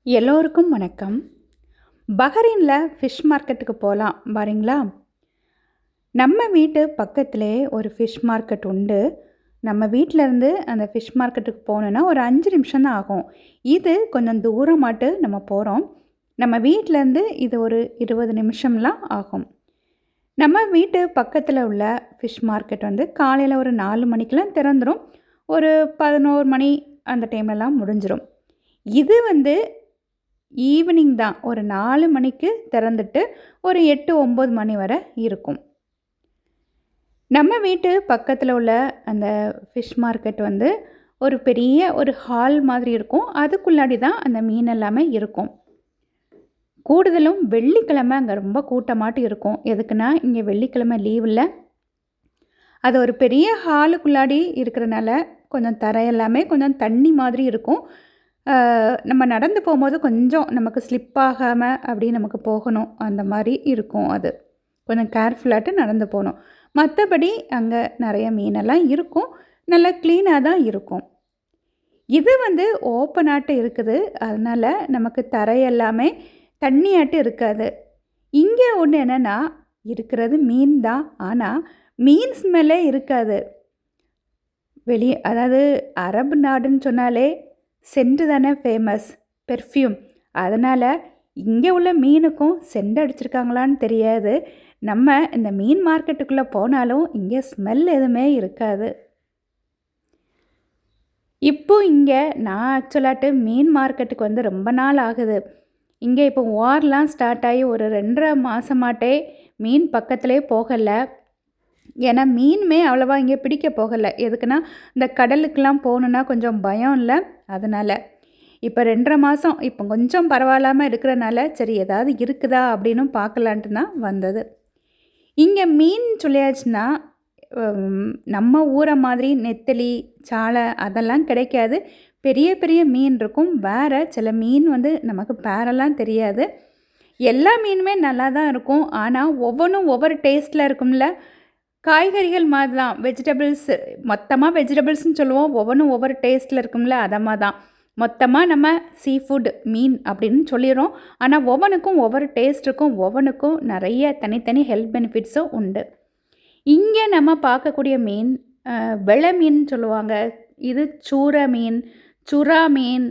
எல்லோருக்கும் வணக்கம். பஹ்ரைனில் ஃபிஷ் மார்க்கெட்டுக்கு போகலாம் வரீங்களா? நம்ம வீட்டு பக்கத்திலே ஒரு ஃபிஷ் மார்க்கெட் உண்டு. நம்ம வீட்டிலேருந்து அந்த ஃபிஷ் மார்க்கெட்டுக்கு போகணுன்னா ஒரு 5 நிமிஷம் தான் ஆகும். இது கொஞ்சம் தூரமாட்டு நம்ம போகிறோம். நம்ம வீட்டிலேருந்து இது ஒரு 20 நிமிஷம்லாம் ஆகும். நம்ம வீட்டு பக்கத்தில் உள்ள ஃபிஷ் மார்க்கெட் வந்து காலையில் ஒரு 4 மணிக்கெலாம் திறந்துடும். ஒரு 11 மணி அந்த டைம்லலாம் முடிஞ்சிடும். இது வந்து ஈவினிங் தான். ஒரு 4 மணிக்கு திறந்துட்டு ஒரு 8, 9 மணி வரை இருக்கும். நம்ம வீட்டு பக்கத்தில் உள்ள அந்த ஃபிஷ் மார்க்கெட் வந்து ஒரு பெரிய ஒரு ஹால் மாதிரி இருக்கும். அதுக்குள்ளாடி தான் அந்த மீன் எல்லாமே இருக்கும். கூடுதலும் வெள்ளிக்கிழமை அங்கே ரொம்ப கூட்டமாட்டு இருக்கும். எதுக்குன்னா இங்கே வெள்ளிக்கிழமை லீவ் இல்லை. அது ஒரு பெரிய ஹாலுக்குள்ளாடி இருக்கிறனால கொஞ்சம் தரை எல்லாமே கொஞ்சம் தண்ணி மாதிரி இருக்கும். நம்ம நடந்து போகும்போது கொஞ்சம் நமக்கு ஸ்லிப் ஆகாமல் அப்படி நமக்கு போகணும். அந்த மாதிரி இருக்கும். அது கொஞ்சம் கேர்ஃபுல்லாட்டு நடந்து போகணும். மற்றபடி அங்கே நிறைய மீனெல்லாம் இருக்கும். நல்லா க்ளீனாக தான் இருக்கும். இது வந்து ஓப்பனாட்டு இருக்குது. அதனால் நமக்கு தரை எல்லாமே தண்ணியாட்டு இருக்காது. இங்கே ஒன்று என்னென்னா இருக்கிறது மீன் தான். ஆனால் மீன் ஸ்மெல்லே இருக்காது. வெளியே அதாவது அரபு நாடுன்னு சொன்னாலே சென்ட் தானே ஃபேமஸ், பெர்ஃப்யூம். அதனால் இங்கே உள்ள மீனுக்கும் சென்ட் அடிச்சிருக்காங்களான்னு தெரியாது. நம்ம இந்த மீன் மார்க்கெட்டுக்குள்ளே போனாலும் இங்கே ஸ்மெல் எதுவுமே இருக்காது. இப்போ இங்கே நான் ஆக்சுவலாட்டு மீன் மார்க்கெட்டுக்கு வந்து ரொம்ப நாள் ஆகுது. இங்கே இப்போ வார்லாம் ஸ்டார்ட் ஆகி ஒரு 2.5 மாதமாட்டே மீன் பக்கத்துலேயே போகலை. ஏன்னா மீனுமே அவ்வளோவா இங்கே பிடிக்க போகலை. எதுக்குன்னா இந்த கடலுக்கெலாம் போகணுன்னா கொஞ்சம் பயம் இல்லை. அதனால் இப்போ 2.5 மாதம் இப்போ கொஞ்சம் பரவாயில்லாமல் இருக்கிறனால சரி ஏதாவது இருக்குதா அப்படின்னு பார்க்கலான்ட்டு தான் வந்தது. இங்கே மீன் சொல்லியாச்சுன்னா நம்ம ஊரை மாதிரி நெத்தலி, சாலை அதெல்லாம் கிடைக்காது. பெரிய பெரிய மீன் இருக்கும். வேறு சில மீன் வந்து நமக்கு பேரெல்லாம் தெரியாது. எல்லா மீனுமே நல்லா தான் இருக்கும். ஆனால் ஒவ்வொன்றும் ஒவ்வொரு டேஸ்ட்டில் இருக்கும்ல. காய்கறிகள் மாதிரி தான். வெஜிடபிள்ஸ் மொத்தமாக வெஜிடபிள்ஸ்னு சொல்லுவோம். ஒவ்வொன்றும் ஒவ்வொரு டேஸ்ட்டில் இருக்கும்ல. அதமாக தான் மொத்தமாக நம்ம சீ ஃபுட் மீன் அப்படின்னு சொல்லிடுறோம். ஆனால் ஒவ்வொன்றுக்கும் ஒவ்வொரு டேஸ்ட் இருக்கும். ஒவ்வொன்றுக்கும் நிறைய தனித்தனி ஹெல்த் பெனிஃபிட்ஸும் உண்டு. இங்கே நம்ம பார்க்கக்கூடிய மீன் வெள்ளை மீன் சொல்லுவாங்க. இது சூரை மீன், சுறா மீன்.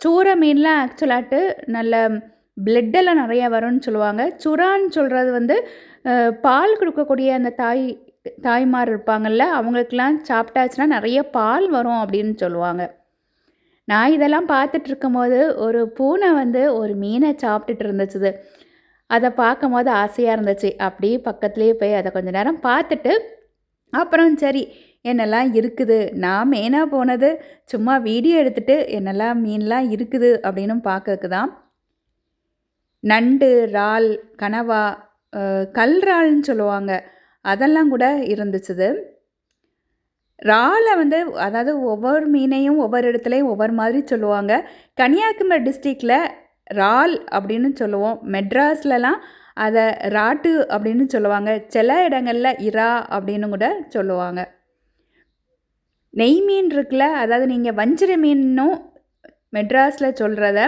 சூரை மீன்லாம் ஆக்சுவலாட்டு நல்ல பிளட்டெல்லாம் நிறையா வரும்னு சொல்லுவாங்க. சுறான்னு சொல்கிறது வந்து பால் கொடுக்கக்கூடிய அந்த தாய்மார் இருப்பாங்கள்ல, அவங்களுக்கெல்லாம் சாப்பிட்டாச்சுன்னா நிறைய பால் வரும் அப்படின்னு சொல்லுவாங்க. நான் இதெல்லாம் பார்த்துட்டு இருக்கும்போது ஒரு பூனை வந்து ஒரு மீனை சாப்பிட்டுட்டு இருந்துச்சு. அதை பார்க்கும்போது ஆசையாக இருந்துச்சு. அப்படியே பக்கத்துலேயே போய் அதை கொஞ்சம் நேரம் பார்த்துட்டு அப்புறம் சரி என்னெல்லாம் இருக்குது, நான் மெயினாக போனது சும்மா வீடியோ எடுத்துகிட்டு என்னெல்லாம் மீன்லாம் இருக்குது அப்படின்னு பார்க்கறதுக்கு தான். நண்டு, இறால், கனவா, கல்றால்னு சொல்லுவாங்க, அதெல்லாம் கூட இருந்துச்சு. இறாலை வந்து அதாவது ஒவ்வொரு மீனையும் ஒவ்வொரு இடத்துலையும் ஒவ்வொரு மாதிரி சொல்லுவாங்க. கன்னியாகுமரி டிஸ்ட்ரிக்டில் இறால் அப்படின்னு சொல்லுவோம். மெட்ராஸ்லலாம் அதை ராட்டு அப்படின்னு சொல்லுவாங்க. சில இடங்களில் இறா அப்படின்னு கூட சொல்லுவாங்க. நெய் மீன் இருக்குல்ல, அதாவது நீங்கள் வஞ்சிர மீனும் மெட்ராஸில் சொல்கிறத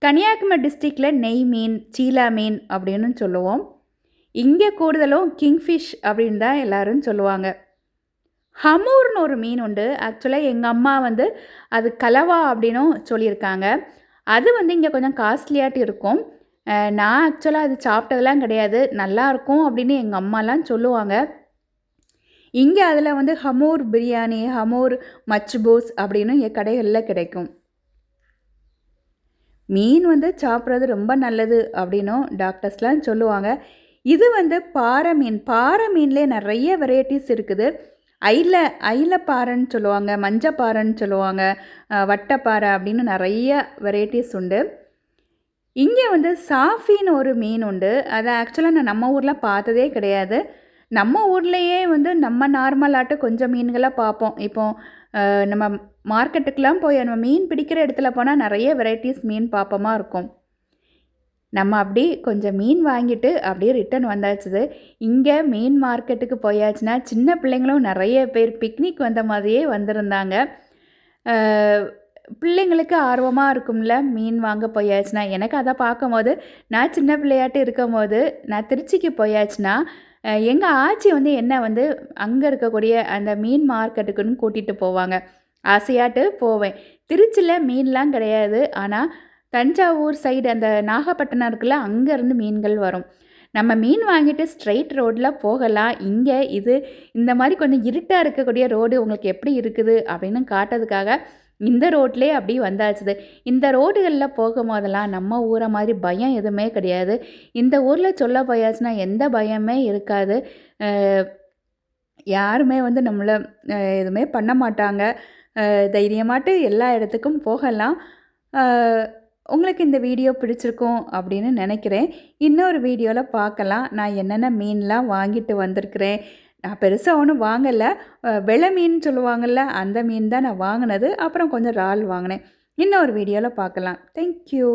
கன்னியாகுமரி டிஸ்ட்ரிக்டில் நெய் மீன், சீலா மீன் அப்படின்னு சொல்லுவோம். இங்கே கூடுதலும் கிங்ஃபிஷ் அப்படின்னு தான் எல்லோரும் சொல்லுவாங்க. ஹமூர்னு ஒரு மீன் உண்டு. ஆக்சுவலாக எங்கள் அம்மா வந்து அது கலவா அப்படின்னும் சொல்லியிருக்காங்க. அது வந்து இங்கே கொஞ்சம் காஸ்ட்லியாட்டு இருக்கும். நான் ஆக்சுவலாக அது சாப்பிட்டதெல்லாம் கிடையாது. நல்லாயிருக்கும் அப்படின்னு எங்கள் அம்மாலாம் சொல்லுவாங்க. இங்கே அதில் வந்து ஹமூர் பிரியாணி, ஹமூர் மச்பூஸ் அப்படின்னு என் கடைகளில் கிடைக்கும். மீன் வந்து சாப்பிட்றது ரொம்ப நல்லது அப்படின்னும் டாக்டர்ஸ்லாம் சொல்லுவாங்க. இது வந்து பாறை மீன். பாறை மீன்லேயே நிறைய வெரைட்டிஸ் இருக்குது. ஐல பாறைன்னு சொல்லுவாங்க, மஞ்சப்பாறைன்னு சொல்லுவாங்க, வட்டப்பாறை அப்படின்னு நிறைய வெரைட்டிஸ் உண்டு. இங்கே வந்து சாஃபின்னு ஒரு மீன் உண்டு. அதை ஆக்சுவலாக நான் நம்ம ஊரில் பார்த்ததே கிடையாது. நம்ம ஊர்லேயே வந்து நம்ம நார்மலாட்டு கொஞ்சம் மீன்களாக பார்ப்போம். இப்போது நம்ம மார்க்கெட்டுக்கெலாம் போய் நம்ம மீன் பிடிக்கிற இடத்துல போனால் நிறைய வெரைட்டிஸ் மீன் பார்ப்போமா இருக்கும். நம்ம அப்படி கொஞ்சம் மீன் வாங்கிட்டு அப்படியே ரிட்டன் வந்தாச்சுது. இங்கே மீன் மார்க்கெட்டுக்கு போயாச்சுன்னா சின்ன பிள்ளைங்களும் நிறைய பேர் பிக்னிக் வந்த மாதிரியே வந்திருந்தாங்க. பிள்ளைங்களுக்கு ஆர்வமா இருக்கும்ல, மீன் வாங்க போயாச்சுன்னா. எனக்கு அத பார்க்கும்போது, நான் சின்ன பிள்ளையாட்டு இருக்கும்போது, நான் திருச்சிக்கு போயாச்சுன்னா, எங்க ஆச்சி வந்து என்ன வந்து அங்க இருக்கக்கூடிய அந்த மீன் மார்க்கெட்டுக்குன்னு கூட்டிட்டு போவாங்க. ஆசையாட்டு போவேன். திருச்சில மீன்லாம் கிடையாது. ஆனா, தஞ்சாவூர் சைடு அந்த நாகப்பட்டினம் இருக்குல்ல, அங்கருந்து மீன்கள் வரும். நம்ம மீன் வாங்கிட்டு ஸ்ட்ரெயிட் ரோட்ல போகலாம். இங்க இது இந்த மாரி கொஞ்சம் இருட்டா இருக்கக்கூடிய ரோடு உங்களுக்கு எப்படி இருக்குது அப்படின்னு காட்டுறதுக்காக, இந்த ரோட்லயே அப்படி வந்தாச்சுது. இந்த ரோடுகள்ல போகும்போதெல்லாம் நம்ம ஊர மாரி பயம் எதுவுமே கிடையாது. இந்த ஊர்ல சொல்ல போயாச்சுன்னா எந்த பயமே இருக்காது. அ யாருமே வந்து நம்மள எதுவுமே பண்ண மாட்டாங்க. தைரியமாட்டு எல்லா இடத்துக்கும் போகலாம். அ உங்களுக்கு இந்த வீடியோ பிடிச்சிருக்கும் அப்படின்னு நினைக்கிறேன். இன்னொரு வீடியோல பார்க்கலாம். நான் என்னென்ன மீன்லாம் வாங்கிட்டு வந்திருக்கிறேன். நான் பெருசா ஒண்ணும் வாங்கல. வெல மீன் சொல்லுவாங்கல்ல, அந்த மீன் தான் நான் வாங்குனது. அப்புறம் கொஞ்சம் இறால் வாங்குனேன். இன்னொரு வீடியோல பார்க்கலாம். Thank you.